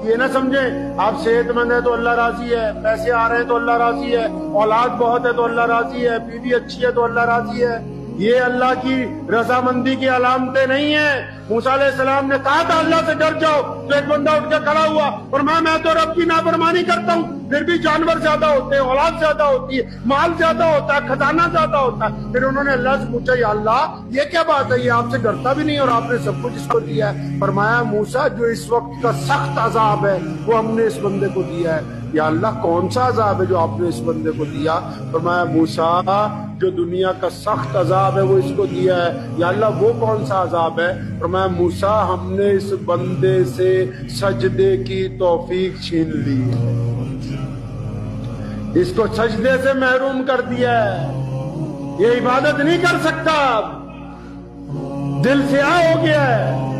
یہ نہ سمجھیں آپ صحت مند ہے تو اللہ راضی ہے، پیسے آ رہے ہیں تو اللہ راضی ہے، اولاد بہت ہے تو اللہ راضی ہے، بیوی اچھی ہے تو اللہ راضی ہے۔ یہ اللہ کی رضامندی کی علامتیں نہیں ہیں۔ موسیٰ علیہ السلام نے کہا تھا اللہ سے ڈر جاؤ، تو ایک بندہ اٹھ کے کھڑا ہوا اور میں تو رب کی نافرمانی کرتا ہوں، پھر بھی جانور زیادہ ہوتے ہیں، اولاد زیادہ ہوتی ہے، مال زیادہ ہوتا ہے، خزانہ زیادہ ہوتا ہے۔ پھر انہوں نے اللہ سے پوچھا یا اللہ یہ کیا بات ہے، یہ آپ سے ڈرتا بھی نہیں اور آپ نے سب کچھ اس کو دیا ہے۔ فرمایا موسیٰ جو اس وقت کا سخت عذاب ہے وہ ہم نے اس بندے کو دیا ہے۔ یا اللہ کون سا عذاب ہے جو آپ نے اس بندے کو دیا؟ فرمایا موسیٰ جو دنیا کا سخت عذاب ہے وہ اس کو دیا ہے۔ یا اللہ وہ کون سا عذاب ہے؟ فرمایا موسیٰ ہم نے اس بندے سے سجدے کی توفیق چھین لی ہے، اس کو سجدے سے محروم کر دیا ہے، یہ عبادت نہیں کر سکتا، دل سیاہ ہو گیا ہے۔